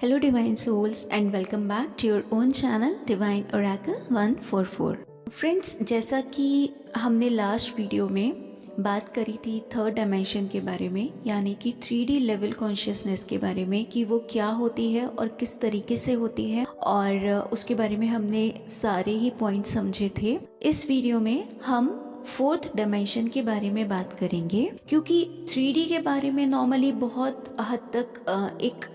Hello, Divine Souls, and welcome back to your own channel, Divine Oracle 144. Friends, जैसा कि हमने last video में बात करी थी थर्ड डायमेंशन के बारे में, यानी कि 3D लेवल कॉन्शियसनेस के बारे में, कि वो क्या होती है और किस तरीके से होती है, और उसके बारे में हमने सारे ही पॉइंट समझे थे। इस वीडियो में हम फोर्थ डायमेंशन के बारे में बात करेंगे, क्योंकि 3D के बारे में नॉर्मली बहुत हद तक एक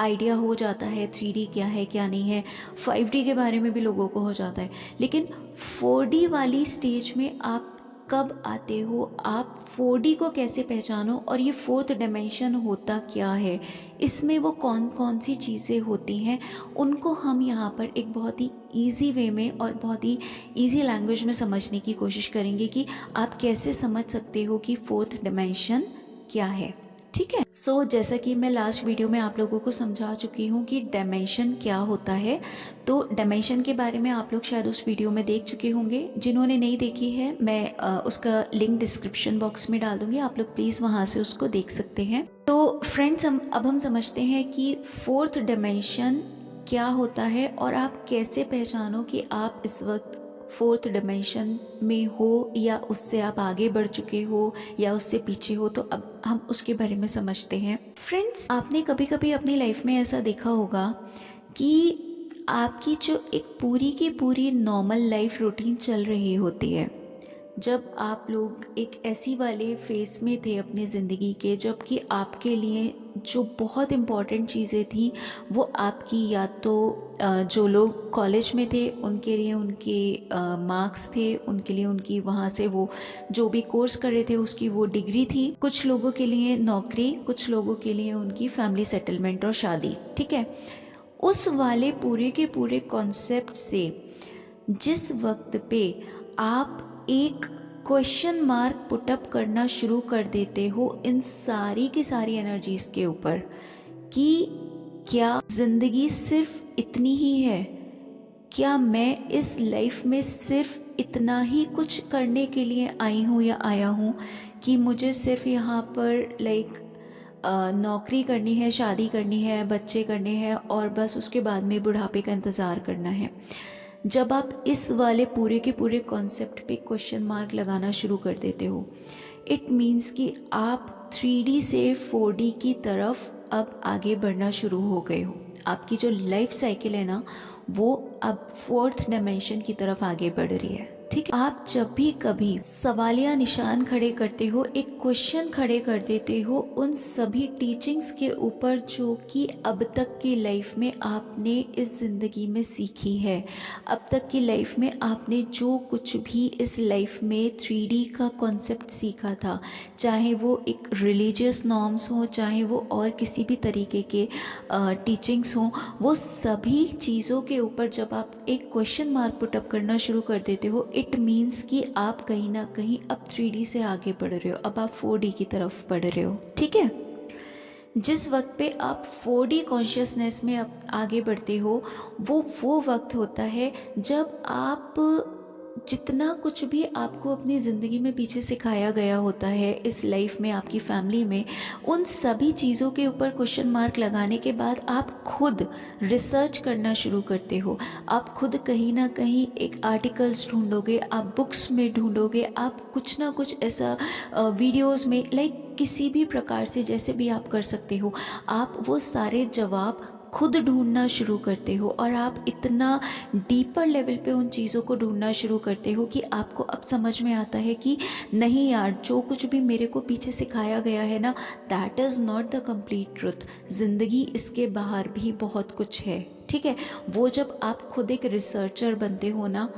आइडिया हो जाता है 3D क्या है क्या नहीं है। 5D के बारे में भी लोगों को हो जाता है, लेकिन 4D वाली स्टेज में आप कब आते हो, आप 4D को कैसे पहचानो, और ये फोर्थ डायमेंशन होता क्या है, इसमें वो कौन कौन सी चीज़ें होती हैं, उनको हम यहाँ पर एक बहुत ही ईजी वे में और बहुत ही ईजी लैंग्वेज में समझने की कोशिश करेंगे कि आप कैसे समझ सकते हो कि फोर्थ डायमेंशन क्या है। ठीक है। सो जैसा कि मैं लास्ट वीडियो में आप लोगों को समझा चुकी हूँ कि डायमेंशन क्या होता है, तो डायमेंशन के बारे में आप लोग शायद उस वीडियो में देख चुके होंगे। जिन्होंने नहीं देखी है, मैं उसका लिंक डिस्क्रिप्शन बॉक्स में डाल दूंगी, आप लोग प्लीज़ वहाँ से उसको देख सकते हैं। तो फ्रेंड्स, अब हम समझते हैं कि फोर्थ डायमेंशन क्या होता है और आप कैसे पहचानो कि आप इस वक्त फोर्थ डायमेंशन में हो या उससे आप आगे बढ़ चुके हो या उससे पीछे हो। तो अब हम उसके बारे में समझते हैं। फ्रेंड्स, आपने कभी कभी अपनी लाइफ में ऐसा देखा होगा कि आपकी जो एक पूरी की पूरी नॉर्मल लाइफ रूटीन चल रही होती है, जब आप लोग एक ऐसी वाले फेस में थे अपनी ज़िंदगी के, जबकि आपके लिए जो बहुत इम्पॉर्टेंट चीज़ें थी वो आपकी, या तो जो लोग कॉलेज में थे उनके लिए उनके मार्क्स थे, उनके लिए उनकी वहाँ से वो जो भी कोर्स कर रहे थे उसकी वो डिग्री थी, कुछ लोगों के लिए नौकरी, कुछ लोगों के लिए उनकी फैमिली सेटलमेंट और शादी। ठीक है। उस वाले पूरे के पूरे कॉन्सेप्ट से जिस वक्त पे आप एक क्वेश्चन मार्क पुटअप करना शुरू कर देते हो इन सारी की सारी एनर्जीज के ऊपर, कि क्या जिंदगी सिर्फ इतनी ही है, क्या मैं इस लाइफ में सिर्फ इतना ही कुछ करने के लिए आई हूँ या आया हूँ, कि मुझे सिर्फ यहाँ पर नौकरी करनी है, शादी करनी है, बच्चे करने हैं और बस उसके बाद में बुढ़ापे का इंतज़ार करना है। जब आप इस वाले पूरे के पूरे कॉन्सेप्ट पे क्वेश्चन मार्क लगाना शुरू कर देते हो, इट मीन्स कि आप 3D से 4D की तरफ अब आगे बढ़ना शुरू हो गए हो। आपकी जो लाइफ साइकिल है ना, वो अब फोर्थ डायमेंशन की तरफ आगे बढ़ रही है। ठीक है। आप जब भी कभी सवालिया निशान खड़े करते हो, एक क्वेश्चन खड़े कर देते हो उन सभी टीचिंग्स के ऊपर जो कि अब तक की लाइफ में आपने इस ज़िंदगी में सीखी है, अब तक की लाइफ में आपने जो कुछ भी इस लाइफ में 3D का कॉन्सेप्ट सीखा था, चाहे वो एक रिलीजियस नॉर्म्स हो, चाहे वो और किसी भी तरीके के टीचिंग्स हों, वो सभी चीज़ों के ऊपर जब आप एक क्वेश्चन मार्क पुटअप करना शुरू कर देते हो, इट मीन्स कि आप कहीं ना कहीं अब 3D से आगे बढ़ रहे हो, अब आप 4D की तरफ बढ़ रहे हो। ठीक है। जिस वक्त पे आप 4D कॉन्शियसनेस में अब आगे बढ़ते हो, वो वक्त होता है जब आप जितना कुछ भी आपको अपनी ज़िंदगी में पीछे सिखाया गया होता है इस लाइफ में, आपकी फैमिली में, उन सभी चीज़ों के ऊपर क्वेश्चन मार्क लगाने के बाद आप खुद रिसर्च करना शुरू करते हो। आप खुद कहीं ना कहीं एक आर्टिकल्स ढूंढोगे, आप बुक्स में ढूंढोगे, आप कुछ ना कुछ ऐसा वीडियोस में, किसी भी प्रकार से जैसे भी आप कर सकते हो, आप वो सारे जवाब खुद ढूंढना शुरू करते हो, और आप इतना डीपर लेवल पे उन चीज़ों को ढूंढना शुरू करते हो कि आपको अब समझ में आता है कि नहीं यार, जो कुछ भी मेरे को पीछे सिखाया गया है ना, that is not the complete truth. ज़िंदगी इसके बाहर भी बहुत कुछ है। ठीक है। वो जब आप खुद एक रिसर्चर बनते हो ना,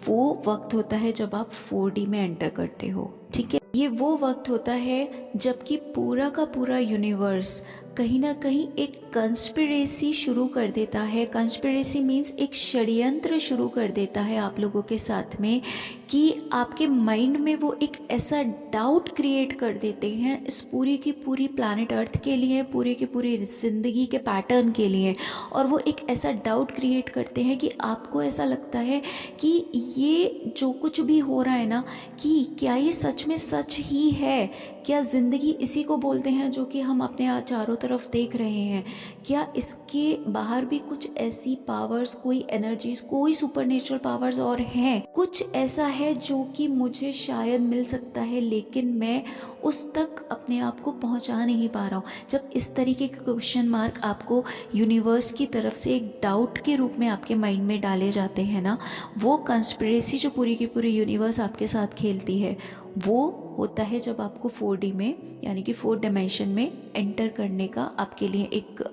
वो वक्त होता है जब आप 4D में एंटर करते हो। ठीक है। ये वो वक्त होता है जबकि पूरा का पूरा यूनिवर्स कहीं ना कहीं एक कंस्पिरेसी शुरू कर देता है। कंस्पिरेसी मीन्स एक षड्यंत्र शुरू कर देता है आप लोगों के साथ में, कि आपके माइंड में वो एक ऐसा डाउट क्रिएट कर देते हैं इस पूरी की पूरी प्लैनेट अर्थ के लिए, पूरे की पूरी ज़िंदगी के पैटर्न के लिए। और वो एक ऐसा डाउट क्रिएट करते हैं कि आपको ऐसा लगता है कि ये जो कुछ भी हो रहा है ना, कि क्या ये सच में सच ही है? क्या ज़िंदगी इसी को बोलते हैं जो कि हम अपने चारों तरफ देख रहे हैं? क्या इसके बाहर भी कुछ ऐसी पावर्स, कोई एनर्जीज, कोई सुपरनेचुरल पावर्स और हैं? कुछ ऐसा है जो कि मुझे शायद मिल सकता है, लेकिन मैं उस तक अपने आप को पहुंचा नहीं पा रहा हूँ। जब इस तरीके के क्वेश्चन मार्क आपको यूनिवर्स की तरफ से एक डाउट के रूप में आपके माइंड में डाले जाते हैं ना, वो कंस्पिरेसी जो पूरी की पूरी यूनिवर्स आपके साथ खेलती है, वो होता है जब आपको 4D में, यानी कि 4 डायमेंशन में एंटर करने का आपके लिए एक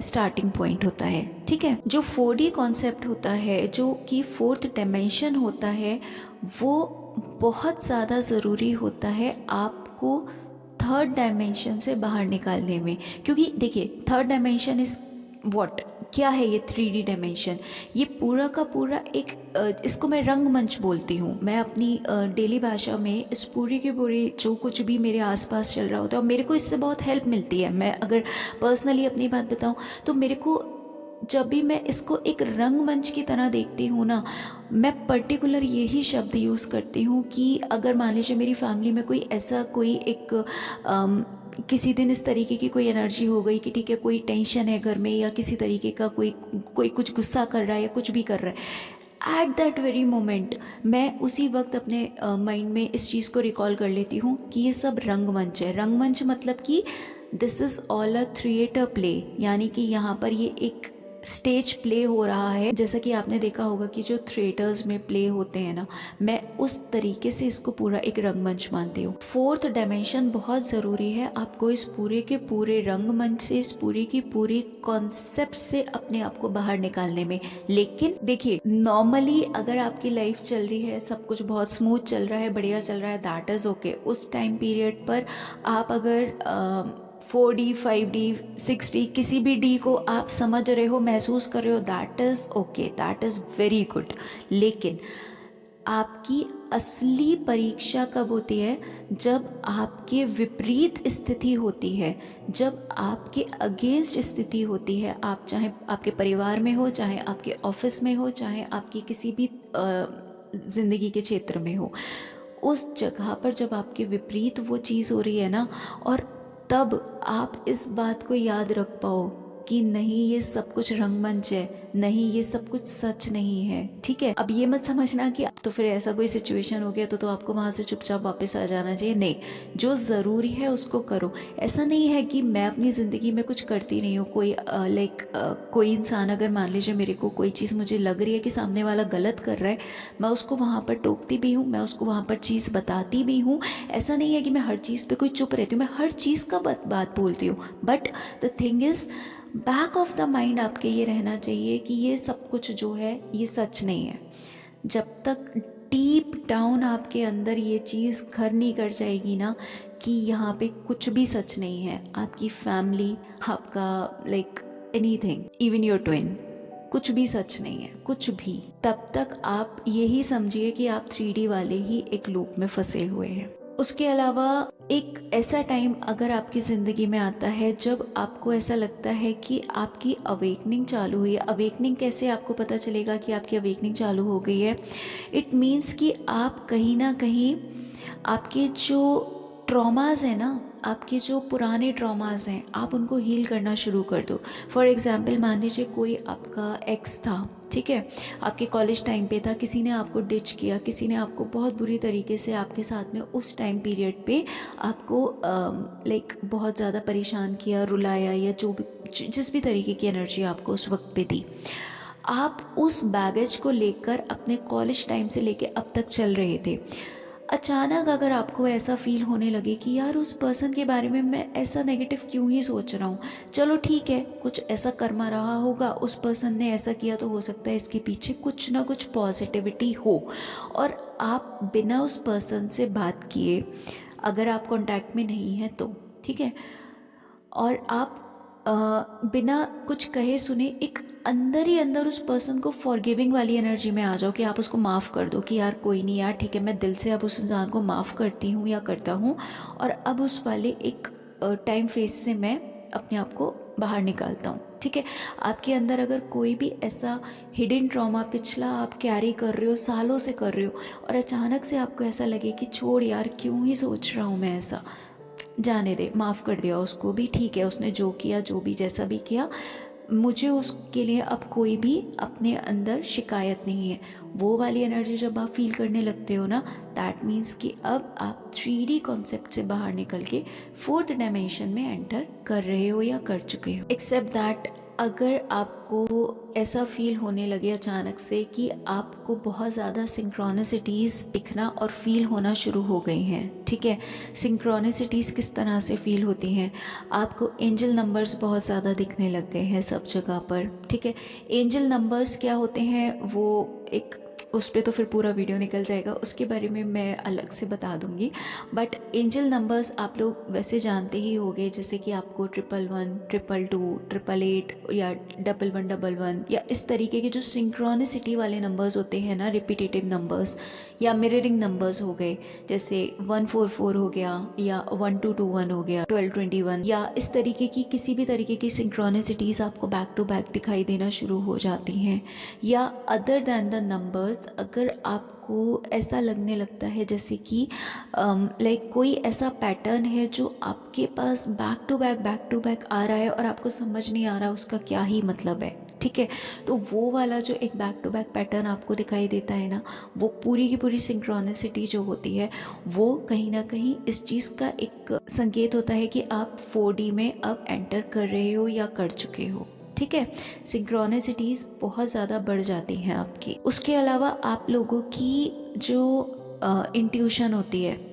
स्टार्टिंग पॉइंट होता है। ठीक है, जो 4D कॉन्सेप्ट होता है, जो कि 4th डायमेंशन होता है, वो बहुत ज़्यादा ज़रूरी होता है आपको 3rd डायमेंशन से बाहर निकालने में। क्योंकि देखिए, 3rd डायमेंशन इज़ व्हाट, क्या है ये 3D डायमेंशन? ये पूरा का पूरा एक इसको मैं रंगमंच बोलती हूँ। मैं अपनी डेली भाषा में इस पूरी की पूरी जो कुछ भी मेरे आसपास चल रहा होता है, और मेरे को इससे बहुत हेल्प मिलती है। मैं अगर पर्सनली अपनी बात बताऊँ तो मेरे को, जब भी मैं इसको एक रंगमंच की तरह देखती हूँ ना, मैं पर्टिकुलर यही शब्द यूज़ करती हूँ कि अगर मान लीजिए मेरी फैमिली में कोई ऐसा, कोई एक किसी दिन इस तरीके की कोई एनर्जी हो गई कि ठीक है, कोई टेंशन है घर में, या किसी तरीके का कोई कोई कुछ गुस्सा कर रहा है या कुछ भी कर रहा है, एट दैट वेरी मोमेंट मैं उसी वक्त अपने माइंड में इस चीज़ को रिकॉल कर लेती हूँ कि ये सब रंगमंच है। रंगमंच मतलब कि this is all a theatre play, यानी कि यहाँ पर ये एक स्टेज प्ले हो रहा है। जैसा कि आपने देखा होगा कि जो थिएटर्स में प्ले होते हैं ना, मैं उस तरीके से इसको पूरा एक रंगमंच मानती हूँ। 4th डायमेंशन बहुत ज़रूरी है आपको इस पूरे के पूरे रंगमंच से, इस पूरी की पूरी कॉन्सेप्ट से अपने आप को बाहर निकालने में। लेकिन देखिए, नॉर्मली अगर आपकी लाइफ चल रही है, सब कुछ बहुत स्मूथ चल रहा है, बढ़िया चल रहा है, दैट इज़ ओके। उस टाइम पीरियड पर आप अगर 4D 5D 6D किसी भी डी को आप समझ रहे हो, महसूस कर रहे हो, that is okay, that is very good. लेकिन आपकी असली परीक्षा कब होती है? जब आपके विपरीत स्थिति होती है, जब आपके अगेंस्ट स्थिति होती है। आप चाहे आपके परिवार में हो, चाहे आपके ऑफिस में हो, चाहे आपकी किसी भी ज़िंदगी के क्षेत्र में हो, उस जगह पर जब आपके विपरीत वो चीज़ हो रही है ना, और तब आप इस बात को याद रख पाओ कि नहीं, ये सब कुछ रंगमंच है, नहीं ये सब कुछ सच नहीं है। ठीक है, अब ये मत समझना कि तो फिर ऐसा कोई सिचुएशन हो गया तो आपको वहाँ से चुपचाप वापस आ जाना चाहिए। नहीं, जो ज़रूरी है उसको करो। ऐसा नहीं है कि मैं अपनी ज़िंदगी में कुछ करती नहीं हूँ। कोई कोई इंसान, अगर मान लीजिए मेरे को कोई चीज़ मुझे लग रही है कि सामने वाला गलत कर रहा है, मैं उसको वहाँ पर टोकती भी हूँ, मैं उसको वहाँ पर चीज़ बताती भी हूँ। ऐसा नहीं है कि मैं हर चीज़ पे कोई चुप रहती हूँ, मैं हर चीज़ का बात बोलती हूँ। But the thing is, back of the mind आपके ये रहना चाहिए कि ये सब कुछ जो है ये सच नहीं है। जब तक डीप डाउन आपके अंदर ये चीज़ घर नहीं कर जाएगी ना कि यहाँ पे कुछ भी सच नहीं है, आपकी फैमिली, आपका एनीथिंग, इवन योर ट्विन, कुछ भी सच नहीं है, कुछ भी, तब तक आप यही समझिए कि आप 3D वाले ही एक लूप में फंसे हुए हैं। उसके अलावा एक ऐसा टाइम अगर आपकी ज़िंदगी में आता है जब आपको ऐसा लगता है कि आपकी अवेकनिंग चालू हुई है। अवेकनिंग कैसे आपको पता चलेगा कि आपकी अवेकनिंग चालू हो गई है? इट मीन्स कि आप कहीं ना कहीं आपके जो ट्रॉमाज हैं ना, आपके जो पुराने ट्रॉमाज हैं, आप उनको हील करना शुरू कर दो। फॉर एग्ज़ाम्पल, मान लीजिए कोई आपका एक्स था, ठीक है, आपके कॉलेज टाइम पे था, किसी ने आपको डिच किया, किसी ने आपको बहुत बुरी तरीके से आपके साथ में उस टाइम पीरियड पे आपको बहुत ज़्यादा परेशान किया, रुलाया, या जो भी जिस भी तरीके की एनर्जी आपको उस वक्त पे दी, आप उस बैगेज को लेकर अपने कॉलेज टाइम से लेकर अब तक चल रहे थे। अचानक अगर आपको ऐसा फील होने लगे कि यार उस पर्सन के बारे में मैं ऐसा नेगेटिव क्यों ही सोच रहा हूँ, चलो ठीक है, कुछ ऐसा कर्मा रहा होगा, उस पर्सन ने ऐसा किया, तो हो सकता है इसके पीछे कुछ ना कुछ पॉजिटिविटी हो, और आप बिना उस पर्सन से बात किए, अगर आप कांटेक्ट में नहीं हैं तो ठीक है, और आप बिना कुछ कहे सुने एक अंदर ही अंदर उस पर्सन को फॉरगिविंग वाली एनर्जी में आ जाओ कि आप उसको माफ़ कर दो कि यार कोई नहीं यार, ठीक है, मैं दिल से अब उस इंसान को माफ़ करती हूँ या करता हूँ, और अब उस वाले एक टाइम फेज से मैं अपने आप को बाहर निकालता हूँ। ठीक है, आपके अंदर अगर कोई भी ऐसा हिडन ट्रॉमा पिछला आप कैरी कर रहे हो, सालों से कर रहे हो, और अचानक से आपको ऐसा लगे कि छोड़ यार, क्यों ही सोच रहा हूँ मैं ऐसा, जाने दे, माफ़ कर दिया उसको भी, ठीक है, उसने जो किया, जो भी जैसा भी किया, मुझे उसके लिए अब कोई भी अपने अंदर शिकायत नहीं है। वो वाली एनर्जी जब आप फील करने लगते हो ना, दैट मीन्स कि अब आप 3D कॉन्सेप्ट से बाहर निकल के 4th डायमेंशन में एंटर कर रहे हो या कर चुके हो। एक्सेप्ट दैट अगर आपको ऐसा फील होने लगे अचानक से कि आपको बहुत ज़्यादा सिंक्रोनिसिटीज़ दिखना और फील होना शुरू हो गई हैं, ठीक है, सिंक्रोनिसिटीज़ किस तरह से फील होती हैं, आपको एंजल नंबर्स बहुत ज़्यादा दिखने लग गए हैं सब जगह पर। ठीक है, एंजल नंबर्स क्या होते हैं, वो एक उस पर तो फिर पूरा वीडियो निकल जाएगा, उसके बारे में मैं अलग से बता दूंगी। बट एंजल नंबर्स आप लोग वैसे जानते ही होंगे, जैसे कि आपको 111, 222, 888 या 1111 या इस तरीके के जो सिंक्रोनिसिटी वाले नंबर्स होते हैं ना, रिपीटेटिव नंबर्स या मिररिंग नंबर्स हो गए, जैसे 144 हो गया या 1221 हो गया, 1221, या इस तरीके की किसी भी तरीके की सिंक्रोनिसिटीज़ आपको बैक टू बैक दिखाई देना शुरू हो जाती हैं। या अदर दैन द नंबर्स, अगर आपको ऐसा लगने लगता है जैसे कि लाइक कोई ऐसा पैटर्न है जो आपके पास बैक टू बैक आ रहा है और आपको समझ नहीं आ रहा उसका क्या ही मतलब है, ठीक है, तो वो वाला जो एक बैक टू बैक पैटर्न आपको दिखाई देता है ना, वो पूरी की पूरी सिंक्रोनिसिटी जो होती है, वो कहीं ना कहीं इस चीज़ का एक संकेत होता है कि आप 4D में अब एंटर कर रहे हो या कर चुके हो। ठीक है, सिंक्रोनिसिटीज़ बहुत ज़्यादा बढ़ जाती हैं आपकी। उसके अलावा आप लोगों की जो इंट्यूशन होती है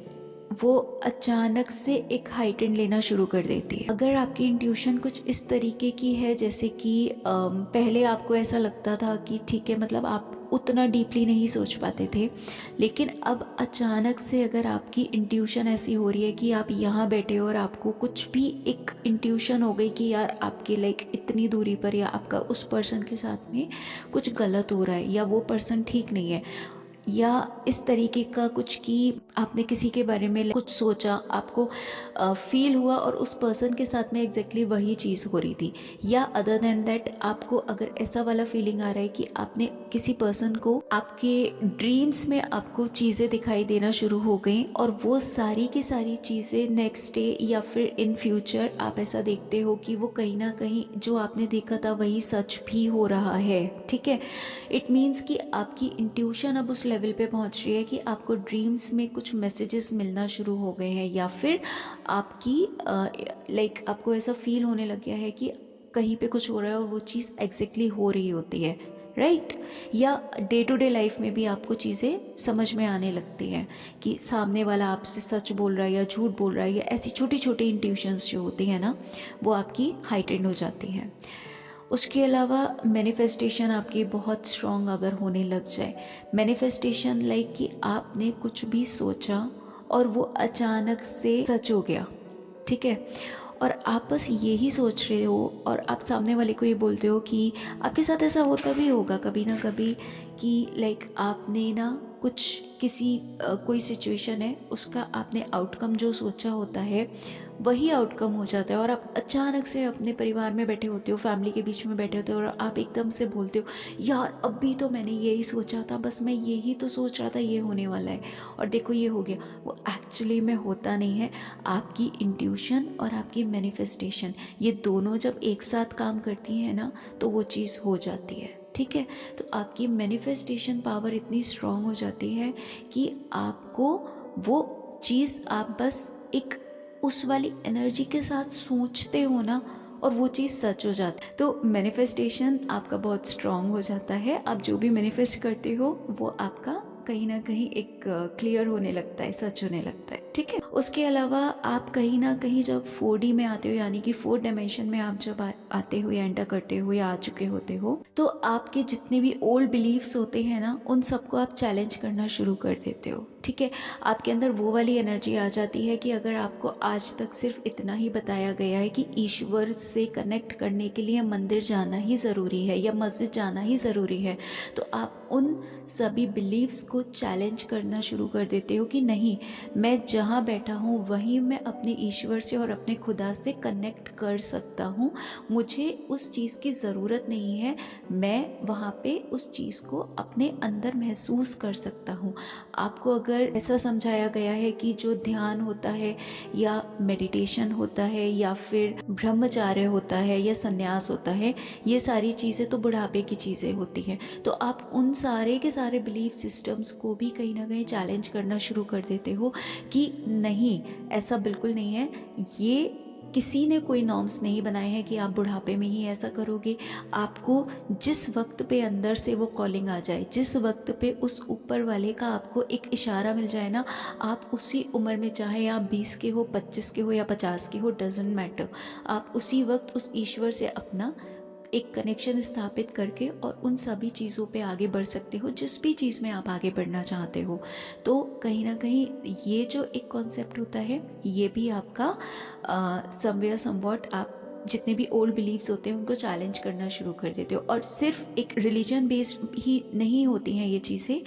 वो अचानक से एक हाइटन लेना शुरू कर देती है। अगर आपकी इंट्यूशन कुछ इस तरीके की है, जैसे कि पहले आपको ऐसा लगता था कि ठीक है, मतलब आप उतना डीपली नहीं सोच पाते थे, लेकिन अब अचानक से अगर आपकी इंट्यूशन ऐसी हो रही है कि आप यहाँ बैठे हो और आपको कुछ भी एक इंट्यूशन हो गई कि यार आपके लाइक इतनी दूरी पर या आपका उस पर्सन के साथ में कुछ गलत हो रहा है या वो पर्सन ठीक नहीं है, या इस तरीके का कुछ कि आपने किसी के बारे में कुछ सोचा, आपको फील हुआ और उस पर्सन के साथ में एग्जैक्टली वही चीज़ हो रही थी, या अदर देन दैट आपको अगर ऐसा वाला फीलिंग आ रहा है कि आपने किसी पर्सन को आपके ड्रीम्स में आपको चीज़ें दिखाई देना शुरू हो गई और वो सारी की सारी चीज़ें नेक्स्ट डे या फिर इन फ्यूचर आप ऐसा देखते हो कि वो कहीं ना कहीं जो आपने देखा था वही सच भी हो रहा है। ठीक है, इट मीन्स कि आपकी इंट्यूशन अब उस लेवल पे पहुंच रही है कि आपको ड्रीम्स में कुछ मैसेजेस मिलना शुरू हो गए हैं, या फिर आपकी लाइक आपको ऐसा फील होने लग गया है कि कहीं पे कुछ हो रहा है और वो चीज़ एग्जैक्टली हो रही होती है, राइट। या डे टू डे लाइफ में भी आपको चीज़ें समझ में आने लगती हैं कि सामने वाला आपसे सच बोल रहा है या झूठ बोल रहा है, या ऐसी छोटी छोटी इंट्यूशंस जो होती हैं ना, वो आपकी हाइटेंड हो जाती हैं। उसके अलावा मैनिफेस्टेशन आपकी बहुत स्ट्रॉन्ग अगर होने लग जाए, मैनिफेस्टेशन लाइक कि आपने कुछ भी सोचा और वो अचानक से सच हो गया, ठीक है, और आप बस यही सोच रहे हो और आप सामने वाले को ये बोलते हो कि आपके साथ ऐसा होता भी होगा कभी ना कभी कि लाइक आपने ना कुछ किसी कोई सिचुएशन है, उसका आपने आउटकम जो सोचा होता है वही आउटकम हो जाता है, और आप अचानक से अपने परिवार में बैठे होते हो, फैमिली के बीच में बैठे होते हो, और आप एकदम से बोलते हो यार अभी तो मैंने यही सोचा था, बस मैं यही तो सोच रहा था ये होने वाला है, और देखो ये हो गया। वो एक्चुअली में होता नहीं है। आपकी इंट्यूशन और आपकी मैनिफेस्टेशन ये दोनों जब एक साथ काम करती हैं ना, तो वो चीज़ हो जाती है। ठीक है, तो आपकी मैनिफेस्टेशन पावर इतनी स्ट्रॉन्ग हो जाती है कि आपको वो चीज़ आप बस एक उस वाली एनर्जी के साथ सोचते हो ना, और वो चीज़ सच हो जाती है। तो मैनिफेस्टेशन आपका बहुत स्ट्रॉन्ग हो जाता है। आप जो भी मैनिफेस्ट करते हो वो आपका कहीं ना कहीं एक क्लियर होने लगता है, सच होने लगता है। ठीक है। उसके अलावा आप कहीं ना कहीं जब 4D में आते हो, यानी कि 4 डायमेंशन में आप जब आते हो या एंटर करते हो या आ चुके होते हो, तो आपके जितने भी ओल्ड बिलीव्स होते हैं ना, उन सबको आप चैलेंज करना शुरू कर देते हो। ठीक है, आपके अंदर वो वाली एनर्जी आ जाती है कि अगर आपको आज तक सिर्फ इतना ही बताया गया है कि ईश्वर से कनेक्ट करने के लिए मंदिर जाना ही ज़रूरी है या मस्जिद जाना ही ज़रूरी है, तो आप उन सभी बिलीव्स को चैलेंज करना शुरू कर देते हो कि नहीं, मैं जहाँ बैठा हूँ वहीं मैं अपने ईश्वर से और अपने खुदा से कनेक्ट कर सकता हूँ, मुझे उस चीज़ की ज़रूरत नहीं है, मैं वहाँ पे उस चीज़ को अपने अंदर महसूस कर सकता हूँ। आपको अगर ऐसा समझाया गया है कि जो ध्यान होता है या मेडिटेशन होता है या फिर ब्रह्मचार्य होता है या संन्यास होता है, ये सारी चीज़ें तो बुढ़ापे की चीज़ें होती हैं, तो आप उन सारे के सारे बिलीफ सिस्टम्स को भी कहीं ना कहीं चैलेंज करना शुरू कर देते हो कि नहीं, ऐसा बिल्कुल नहीं है, ये किसी ने कोई नॉर्म्स नहीं बनाए हैं कि आप बुढ़ापे में ही ऐसा करोगे। आपको जिस वक्त पे अंदर से वो कॉलिंग आ जाए, जिस वक्त पे उस ऊपर वाले का आपको एक इशारा मिल जाए ना, आप उसी उम्र में, चाहे आप 20 के हो, 25 के हो या 50 के हो, डजेंट मैटर, आप उसी वक्त उस ईश्वर से अपना एक कनेक्शन स्थापित करके और उन सभी चीज़ों पे आगे बढ़ सकते हो, जिस भी चीज़ में आप आगे बढ़ना चाहते हो। तो कहीं ना कहीं ये जो एक कॉन्सेप्ट होता है, ये भी आपका समवेयर समवॉट आप जितने भी ओल्ड बिलीव्स होते हैं उनको चैलेंज करना शुरू कर देते हो। और सिर्फ एक रिलीजन बेस्ड ही नहीं होती हैं ये चीज़ें,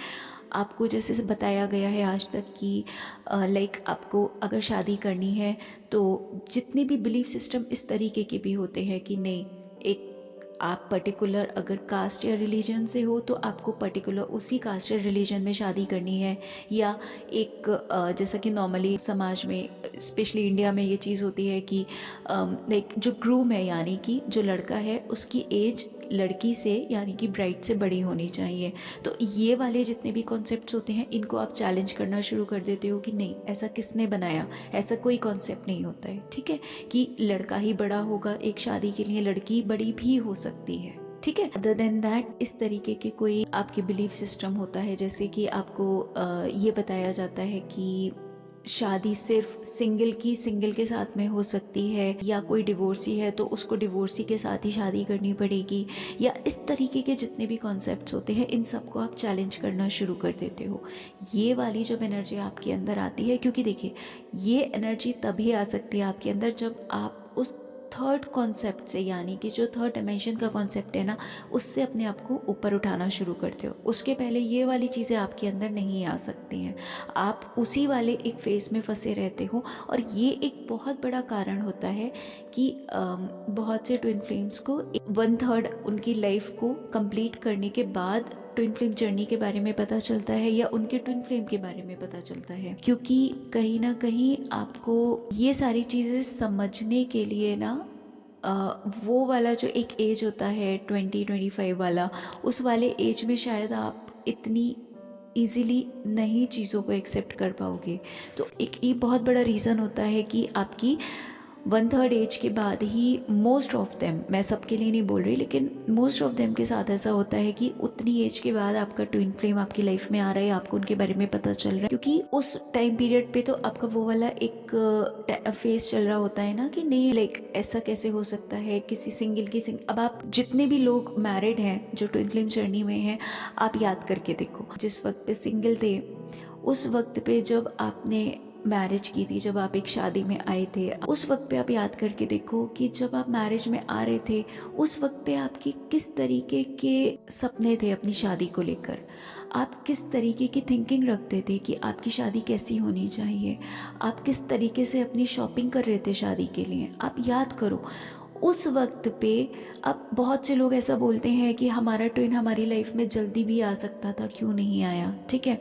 आपको जैसे बताया गया है आज तक कि लाइक आपको अगर शादी करनी है तो जितने भी बिलीफ सिस्टम इस तरीके के भी होते हैं कि नहीं, एक आप पर्टिकुलर अगर कास्ट या रिलीजन से हो तो आपको पर्टिकुलर उसी कास्ट या रिलीजन में शादी करनी है, या एक जैसा कि नॉर्मली समाज में स्पेशली इंडिया में ये चीज़ होती है कि लाइक जो ग्रूम है यानी कि जो लड़का है उसकी एज लड़की से यानी कि ब्राइड से बड़ी होनी चाहिए। तो ये वाले जितने भी कॉन्सेप्ट्स होते हैं इनको आप चैलेंज करना शुरू कर देते हो कि नहीं, ऐसा किसने बनाया, ऐसा कोई कॉन्सेप्ट नहीं होता है। ठीक है, कि लड़का ही बड़ा होगा, एक शादी के लिए लड़की बड़ी भी हो सकती है। ठीक है, अदर देन दैट इस तरीके के कोई आपके बिलीफ सिस्टम होता है, जैसे कि आपको ये बताया जाता है कि शादी सिर्फ सिंगल के साथ में हो सकती है, या कोई डिवोर्सी है तो उसको डिवोर्सी के साथ ही शादी करनी पड़ेगी, या इस तरीके के जितने भी कॉन्सेप्ट्स होते हैं इन सबको आप चैलेंज करना शुरू कर देते हो। ये वाली जब एनर्जी आपके अंदर आती है, क्योंकि देखिए ये एनर्जी तभी आ सकती है आपके अंदर जब आप उस थर्ड कॉन्सेप्ट से, यानी कि जो थर्ड डायमेंशन का कॉन्सेप्ट है ना, उससे अपने आप को ऊपर उठाना शुरू करते हो। उसके पहले ये वाली चीज़ें आपके अंदर नहीं आ सकती हैं, आप उसी वाले एक फेस में फंसे रहते हो। और ये एक बहुत बड़ा कारण होता है कि बहुत से ट्विन फ्लेम्स को 1/3 उनकी लाइफ को कंप्लीट करने के बाद ट्विन फ्लेम जर्नी के बारे में पता चलता है, या उनके ट्विन फ्लेम के बारे में पता चलता है, क्योंकि कहीं ना कहीं आपको ये सारी चीज़ें समझने के लिए ना वो वाला जो एक एज होता है 20-25 वाला, उस वाले एज में शायद आप इतनी ईज़िली नहीं चीज़ों को एक्सेप्ट कर पाओगे। तो एक ये बहुत बड़ा रीज़न होता है कि आपकी 1/3 एज के बाद ही मोस्ट ऑफ देम, मैं सबके लिए नहीं बोल रही, लेकिन मोस्ट ऑफ देम के साथ ऐसा होता है कि उतनी एज के बाद आपका ट्विन फ्लेम आपकी लाइफ में आ रहा है, आपको उनके बारे में पता चल रहा है, क्योंकि उस टाइम पीरियड पे तो आपका वो वाला एक फेस चल रहा होता है ना कि नहीं, लाइक ऐसा कैसे हो सकता है किसी अब आप जितने भी लोग मैरिड हैं जो ट्विन फ्लेम जर्नी में हैं, आप याद करके देखो जिस वक्त पे सिंगल थे, उस वक्त पे जब आपने मैरिज की थी, जब आप एक शादी में आए थे, उस वक्त पे आप याद करके देखो कि जब आप मैरिज में आ रहे थे उस वक्त पे आपकी किस तरीके के सपने थे अपनी शादी को लेकर, आप किस तरीके की थिंकिंग रखते थे कि आपकी शादी कैसी होनी चाहिए, आप किस तरीके से अपनी शॉपिंग कर रहे थे शादी के लिए, आप याद करो उस वक्त पे। अब बहुत से लोग ऐसा बोलते हैं कि हमारा ट्विन हमारी लाइफ में जल्दी भी आ सकता था, क्यों नहीं आया। ठीक है,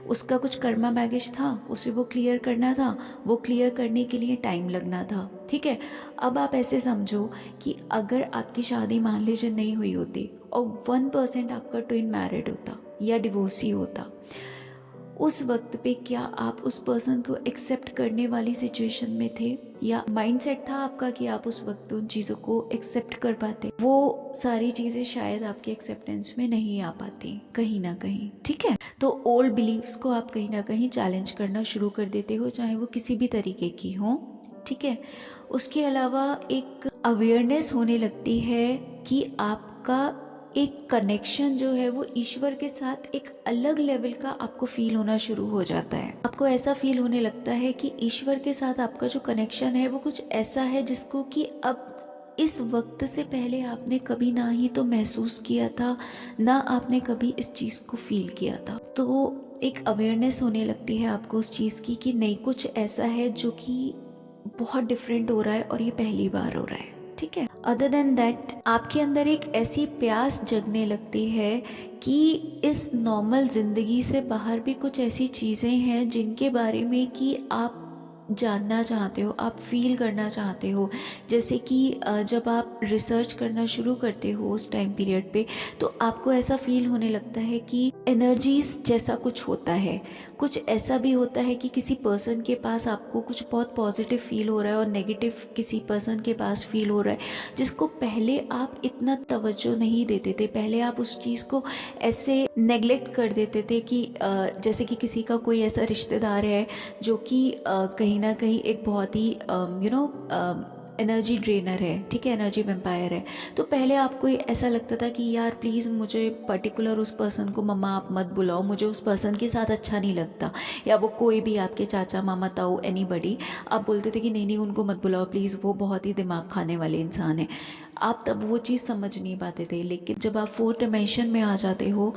उसका कुछ कर्मा बैगेज था, उसे वो क्लियर करना था, वो क्लियर करने के लिए टाइम लगना था। ठीक है, अब आप ऐसे समझो कि अगर आपकी शादी मान लीजिए नहीं हुई होती और 1% आपका ट्विन मैरिड होता या डिवोर्सी होता, उस वक्त पे क्या आप उस पर्सन को एक्सेप्ट करने वाली सिचुएशन में थे, या माइंडसेट था आपका कि आप उस वक्त पे उन चीज़ों को एक्सेप्ट कर पाते? वो सारी चीज़ें शायद आपके एक्सेप्टेंस में नहीं आ पाती कहीं ना कहीं। ठीक है, तो ओल्ड बिलीव्स को आप कहीं ना कहीं चैलेंज करना शुरू कर देते हो, चाहे वो किसी भी तरीके की हो, ठीक है। उसके अलावा एक अवेयरनेस होने लगती है कि आपका एक कनेक्शन जो है वो ईश्वर के साथ एक अलग लेवल का आपको फील होना शुरू हो जाता है। आपको ऐसा फील होने लगता है कि ईश्वर के साथ आपका जो कनेक्शन है वो कुछ ऐसा है जिसको कि अब इस वक्त से पहले आपने कभी ना ही तो महसूस किया था, ना आपने कभी इस चीज़ को फील किया था। तो एक अवेयरनेस होने लगती है आपको उस चीज़ की कि नहीं, कुछ ऐसा है जो कि बहुत डिफरेंट हो रहा है और ये पहली बार हो रहा है, ठीक है। अदर देन दैट आपके अंदर एक ऐसी प्यास जगने लगती है कि इस नॉर्मल ज़िंदगी से बाहर भी कुछ ऐसी चीज़ें हैं जिनके बारे में कि आप जानना चाहते हो, आप फील करना चाहते हो। जैसे कि जब आप रिसर्च करना शुरू करते हो उस टाइम पीरियड पे, तो आपको ऐसा फील होने लगता है कि एनर्जीज जैसा कुछ होता है। कुछ ऐसा भी होता है कि किसी पर्सन के पास आपको कुछ बहुत पॉजिटिव फील हो रहा है और नेगेटिव किसी पर्सन के पास फील हो रहा है, जिसको पहले आप इतना तवज्जो नहीं देते थे। पहले आप उस चीज़ को ऐसे नेग्लेक्ट कर देते थे कि जैसे कि किसी का कोई ऐसा रिश्तेदार है जो कि कहीं ना कहीं एक बहुत ही एनर्जी ड्रेनर है, ठीक है, एनर्जी वेम्पायर है। तो पहले आपको ऐसा लगता था कि यार प्लीज़ मुझे पर्टिकुलर उस पर्सन को मम्मा आप मत बुलाओ, मुझे उस पर्सन के साथ अच्छा नहीं लगता, या वो कोई भी आपके चाचा मामा ताऊ एनीबडी, आप बोलते थे कि नहीं नहीं उनको मत बुलाओ प्लीज़, वो बहुत ही दिमाग खाने वाले इंसान है। आप तब वो चीज़ समझ नहीं पाते थे, लेकिन जब आप फोर्थ डिमेंशन में आ जाते हो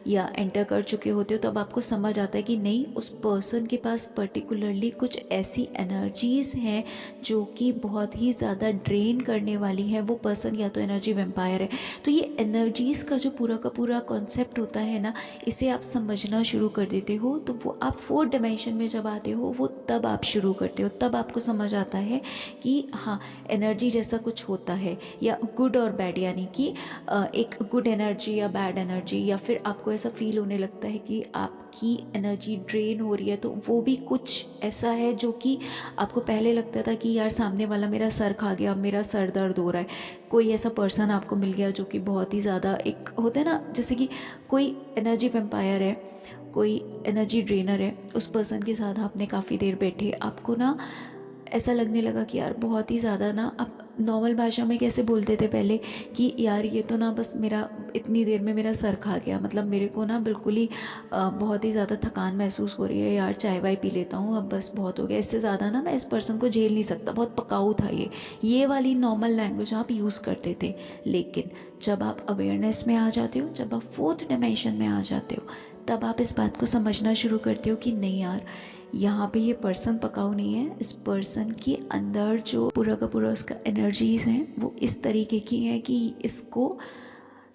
या एंटर कर चुके होते हो, तब आपको समझ आता है कि नहीं, उस पर्सन के पास पर्टिकुलरली कुछ ऐसी एनर्जीज़ हैं जो कि बहुत ही ज़्यादा ड्रेन करने वाली हैं। वो पर्सन या तो एनर्जी वेम्पायर है। तो ये एनर्जीज़ का जो पूरा का पूरा कॉन्सेप्ट होता है ना, इसे आप समझना शुरू कर देते हो। तो वो आप फोर्थ डिमेंशन में जब आते हो, वो तब आप शुरू करते हो, तब आपको समझ आता है कि हाँ, एनर्जी जैसा कुछ होता है, या गुड और बैड, यानी कि एक गुड एनर्जी या बैड एनर्जी, या फिर आपको ऐसा फील होने लगता है कि आपकी एनर्जी ड्रेन हो रही है, तो वो भी कुछ ऐसा है जो कि आपको पहले लगता था कि यार सामने वाला मेरा सर खा गया, मेरा सर दर्द हो रहा है। कोई ऐसा पर्सन आपको मिल गया जो कि बहुत ही ज़्यादा, एक होता है ना, जैसे कि कोई एनर्जी वेम्पायर है, कोई एनर्जी ड्रेनर है, उस पर्सन के साथ आपने काफ़ी देर बैठे, आपको ना ऐसा लगने लगा कि यार बहुत ही ज़्यादा ना, आप नॉर्मल भाषा में कैसे बोलते थे पहले कि यार ये तो ना बस मेरा इतनी देर में मेरा सर खा गया, मतलब मेरे को ना बिल्कुल ही बहुत ही ज़्यादा थकान महसूस हो रही है, यार चाय वाय पी लेता हूँ, अब बस बहुत हो गया, इससे ज़्यादा ना मैं इस पर्सन को झेल नहीं सकता, बहुत पकाऊ था ये वाली नॉर्मल लैंग्वेज आप यूज़ करते थे। लेकिन जब आप अवेयरनेस में आ जाते हो, जब आप फोर्थ डिमेंशन में आ जाते हो, तब आप इस बात को समझना शुरू करते हो कि नहीं यार, यहाँ पे ये पर्सन पकाऊ नहीं है, इस पर्सन के अंदर जो पूरा का पूरा उसका एनर्जीज हैं वो इस तरीके की हैं कि इसको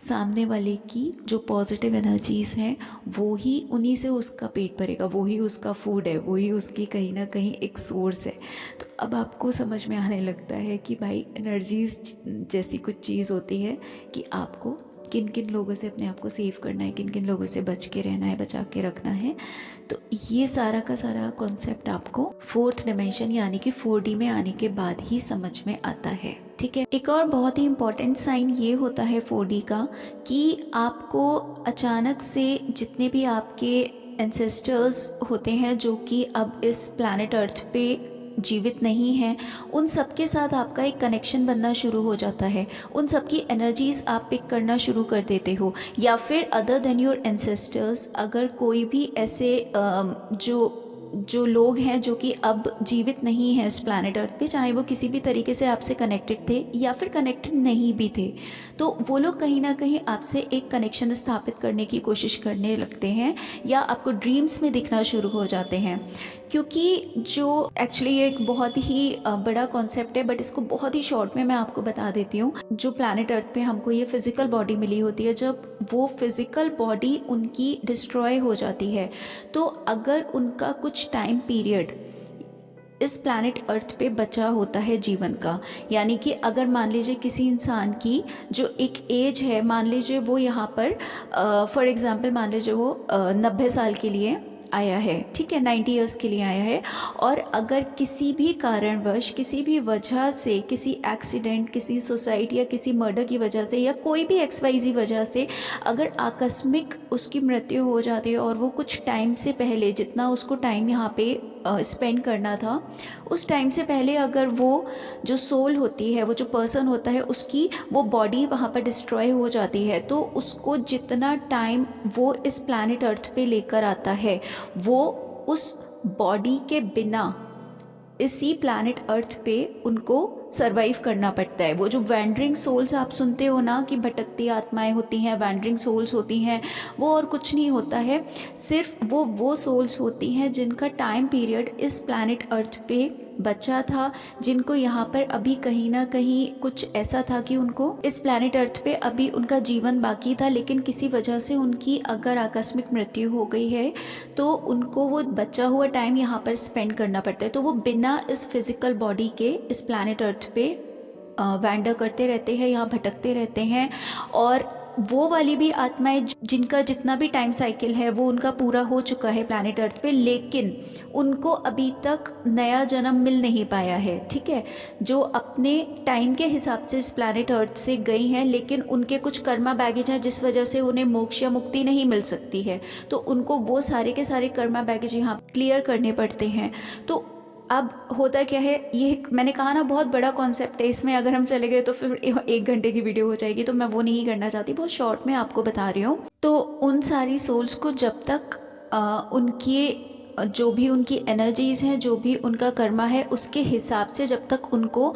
सामने वाले की जो पॉजिटिव एनर्जीज़ हैं वो ही, उन्हीं से उसका पेट भरेगा, वो ही उसका फूड है, वो ही उसकी कहीं ना कहीं एक सोर्स है। तो अब आपको समझ में आने लगता है कि भाई एनर्जीज़ जैसी कुछ चीज़ होती है कि आपको किन किन लोगों से अपने आप को सेव करना है, किन किन लोगों से बच के रहना है, बचा के रखना है। तो ये सारा का सारा कॉन्सेप्ट आपको फोर्थ डिमेंशन यानी कि 4D में आने के बाद ही समझ में आता है, ठीक है। एक और बहुत ही इम्पॉर्टेंट साइन ये होता है 4D का कि आपको अचानक से जितने भी आपके एंसेस्टर्स होते हैं जो कि अब इस प्लैनेट अर्थ पे जीवित नहीं हैं, उन सब के साथ आपका एक कनेक्शन बनना शुरू हो जाता है। उन सब की एनर्जीज़ आप पिक करना शुरू कर देते हो। या फिर अदर देन योर एंसेस्टर्स, अगर कोई भी ऐसे जो लोग हैं जो कि अब जीवित नहीं हैं इस प्लैनेट अर्थ पे, चाहे वो किसी भी तरीके से आपसे कनेक्टेड थे या फिर कनेक्टेड नहीं भी थे, तो वो लोग कहीं ना कहीं आपसे एक कनेक्शन स्थापित करने की कोशिश करने लगते हैं या आपको ड्रीम्स में दिखना शुरू हो जाते हैं। क्योंकि जो एक्चुअली ये एक बहुत ही बड़ा कॉन्सेप्ट है, बट इसको बहुत ही शॉर्ट में मैं आपको बता देती हूँ। जो प्लैनेट अर्थ पे हमको ये फिज़िकल बॉडी मिली होती है, जब वो फिज़िकल बॉडी उनकी डिस्ट्रॉय हो जाती है, तो अगर उनका कुछ टाइम पीरियड इस प्लैनेट अर्थ पे बचा होता है जीवन का, यानी कि अगर मान लीजिए किसी इंसान की जो एक एज है, मान लीजिए वो यहाँ पर फॉर एग्ज़ाम्पल मान लीजिए वो 90 साल के लिए आया है, ठीक है, 90 ईयर्स के लिए आया है। और अगर किसी भी कारणवश, किसी भी वजह से, किसी एक्सीडेंट, किसी सुसाइड या किसी मर्डर की वजह से या कोई भी XYZ वजह से अगर आकस्मिक उसकी मृत्यु हो जाती है और वो कुछ टाइम से पहले, जितना उसको टाइम यहाँ पे स्पेंड करना था उस टाइम से पहले, अगर वो जो सोल होती है, वो जो पर्सन होता है, उसकी वो बॉडी वहाँ पर डिस्ट्रॉय हो जाती है, तो उसको जितना टाइम वो इस प्लैनेट अर्थ पे लेकर आता है वो उस बॉडी के बिना इसी प्लैनेट अर्थ पे उनको सरवाइव करना पड़ता है। वो जो वैंडरिंग सोल्स आप सुनते हो ना कि भटकती आत्माएं होती हैं, वैंडरिंग सोल्स होती हैं, वो और कुछ नहीं होता है, सिर्फ वो सोल्स होती हैं जिनका टाइम पीरियड इस प्लैनेट अर्थ पे बचा था, जिनको यहाँ पर अभी कहीं ना कहीं कुछ ऐसा था कि उनको इस प्लैनेट अर्थ पे अभी उनका जीवन बाकी था, लेकिन किसी वजह से उनकी अगर आकस्मिक मृत्यु हो गई है तो उनको वो बचा हुआ टाइम यहाँ पर स्पेंड करना पड़ता है। तो वो बिना इस फिजिकल बॉडी के इस प्लैनेट अर्थ पे वैंडर करते रहते हैं, यहाँ भटकते रहते हैं। और वो वाली भी आत्माएं जिनका जितना भी टाइम साइकिल है वो उनका पूरा हो चुका है प्लैनेट अर्थ पे, लेकिन उनको अभी तक नया जन्म मिल नहीं पाया है, ठीक है, जो अपने टाइम के हिसाब से इस प्लैनेट अर्थ से गई हैं, लेकिन उनके कुछ कर्मा बैगेज हैं जिस वजह से उन्हें मोक्ष या मुक्ति नहीं मिल सकती है, तो उनको वो सारे के सारे कर्मा बैगेज यहाँ क्लियर करने पड़ते हैं। तो अब होता क्या है, ये मैंने कहा ना बहुत बड़ा कॉन्सेप्ट है, इसमें अगर हम चले गए तो फिर 1 घंटे की वीडियो हो जाएगी, तो मैं वो नहीं करना चाहती, बहुत शॉर्ट में आपको बता रही हूँ। तो उन सारी सोल्स को जब तक उनकी जो भी उनकी एनर्जीज़ हैं, जो भी उनका कर्मा है, उसके हिसाब से जब तक उनको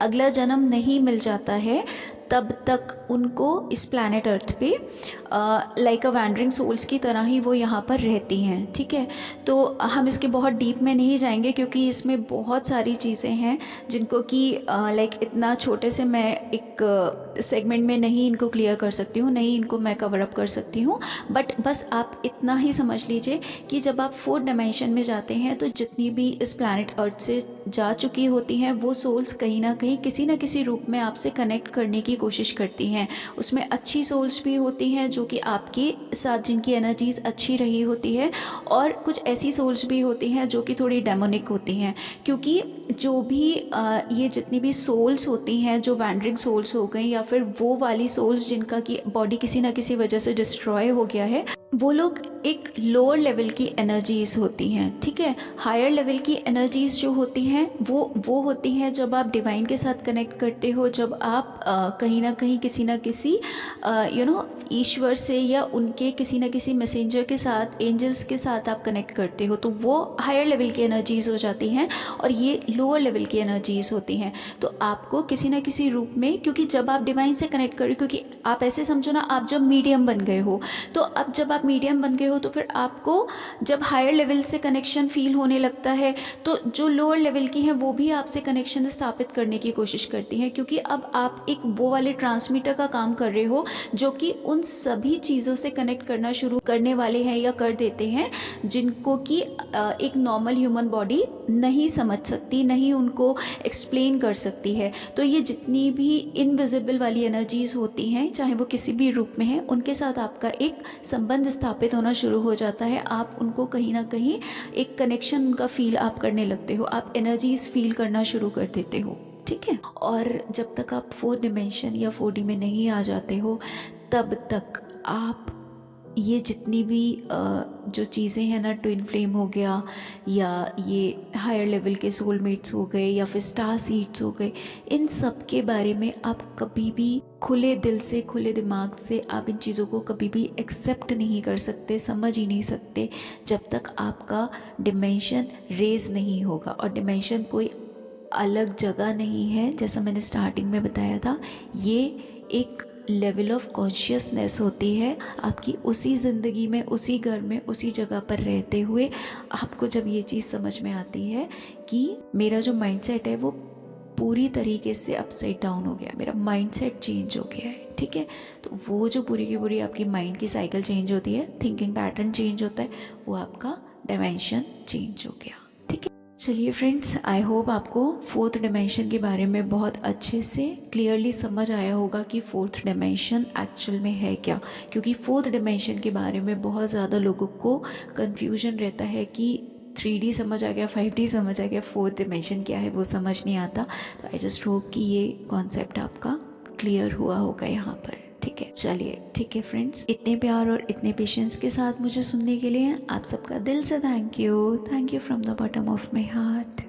अगला जन्म नहीं मिल जाता है तब तक उनको इस प्लैनेट अर्थ पे लाइक अ वैंडरिंग सोल्स की तरह ही वो यहाँ पर रहती हैं, ठीक है। तो हम इसके बहुत डीप में नहीं जाएंगे क्योंकि इसमें बहुत सारी चीज़ें हैं जिनको कि लाइक इतना छोटे से मैं एक सेगमेंट में नहीं इनको क्लियर कर सकती हूँ, नहीं इनको मैं कवर अप कर सकती हूँ। बट बस आप इतना ही समझ लीजिए कि जब आप 4th डायमेंशन में जाते हैं तो जितनी भी इस प्लैनेट अर्थ से जा चुकी होती हैं वो सोल्स कहीं ना कहीं किसी न किसी रूप में आपसे कनेक्ट करने की कोशिश करती हैं। उसमें अच्छी सोल्स भी होती हैं जो कि आपके साथ जिनकी एनर्जीज अच्छी रही होती है, और कुछ ऐसी सोल्स भी होती हैं जो कि थोड़ी डेमोनिक होती हैं, क्योंकि जो भी ये जितनी भी सोल्स होती हैं, जो वैंडरिंग सोल्स हो गई या फिर वो वाली सोल्स जिनका की बॉडी किसी न किसी वजह से डिस्ट्रॉय हो गया है, वो लोग एक लोअर लेवल की एनर्जीज होती हैं, ठीक है। हायर लेवल की एनर्जीज जो होती हैं वो होती हैं जब आप डिवाइन के साथ कनेक्ट करते हो, जब आप कहीं ना कहीं किसी न किसी ईश्वर से या उनके किसी न किसी मैसेंजर के साथ, एंजल्स के साथ आप कनेक्ट करते हो, तो वो हायर लेवल की एनर्जीज हो जाती हैं और ये लोअर लेवल की एनर्जीज होती हैं। तो आपको किसी न किसी रूप में, क्योंकि जब आप डिवाइन से कनेक्ट करो, क्योंकि आप ऐसे समझो ना, आप जब मीडियम बन गए हो, तो अब जब आप मीडियम बन गए हो तो फिर आपको जब हायर लेवल से कनेक्शन फील होने लगता है तो जो लोअर लेवल की हैं वो भी आपसे कनेक्शन स्थापित करने की कोशिश करती हैं, क्योंकि अब आप एक वो वाले ट्रांसमीटर का काम कर रहे हो जो कि उन सभी चीज़ों से कनेक्ट करना शुरू करने वाले हैं या कर देते हैं जिनको कि एक नॉर्मल ह्यूमन बॉडी नहीं समझ सकती, नहीं उनको एक्सप्लेन कर सकती है। तो ये जितनी भी इनविजिबल वाली एनर्जीज होती हैं, चाहे वो किसी भी रूप में हैं, उनके साथ आपका एक संबंध स्थापित होना शुरू हो जाता है। आप उनको कहीं ना कहीं एक कनेक्शन उनका फील आप करने लगते हो, आप एनर्जीज फील करना शुरू कर देते हो, ठीक है। और जब तक आप 4th डायमेंशन या 4D में नहीं आ जाते हो तब तक आप ये जितनी भी जो चीज़ें हैं ना, ट्विन फ्लेम हो गया या ये हायर लेवल के सोलमेट्स हो गए या फिर स्टार सीड्स हो गए, इन सब के बारे में आप कभी भी खुले दिल से, खुले दिमाग से आप इन चीज़ों को कभी भी एक्सेप्ट नहीं कर सकते, समझ ही नहीं सकते जब तक आपका डिमेंशन रेज नहीं होगा। और डिमेंशन कोई अलग जगह नहीं है, जैसा मैंने स्टार्टिंग में बताया था, ये एक लेवल ऑफ कॉन्शियसनेस होती है आपकी उसी ज़िंदगी में, उसी घर में, उसी जगह पर रहते हुए। आपको जब ये चीज़ समझ में आती है कि मेरा जो माइंडसेट है वो पूरी तरीके से अपसाइड डाउन हो गया, मेरा माइंडसेट चेंज हो गया है, ठीक है, तो वो जो पूरी की पूरी आपकी माइंड की साइकिल चेंज होती है, थिंकिंग पैटर्न चेंज होता है, वो आपका डायमेंशन चेंज हो गया, ठीक है। चलिए फ्रेंड्स, आई होप आपको फोर्थ डिमेंशन के बारे में बहुत अच्छे से क्लियरली समझ आया होगा कि फोर्थ डिमेंशन एक्चुअल में है क्या। क्योंकि फोर्थ डिमेंशन के बारे में बहुत ज़्यादा लोगों को कन्फ्यूजन रहता है कि 3D समझ आ गया, 5D समझ आ गया, फोर्थ डिमेंशन क्या है वो समझ नहीं आता। तो आई जस्ट होप कि ये कॉन्सेप्ट आपका क्लियर हुआ होगा यहाँ पर। ठीक है, चलिए ठीक है फ्रेंड्स, इतने प्यार और इतने पेशेंस के साथ मुझे सुनने के लिए आप सबका दिल से thank you from the bottom of my heart.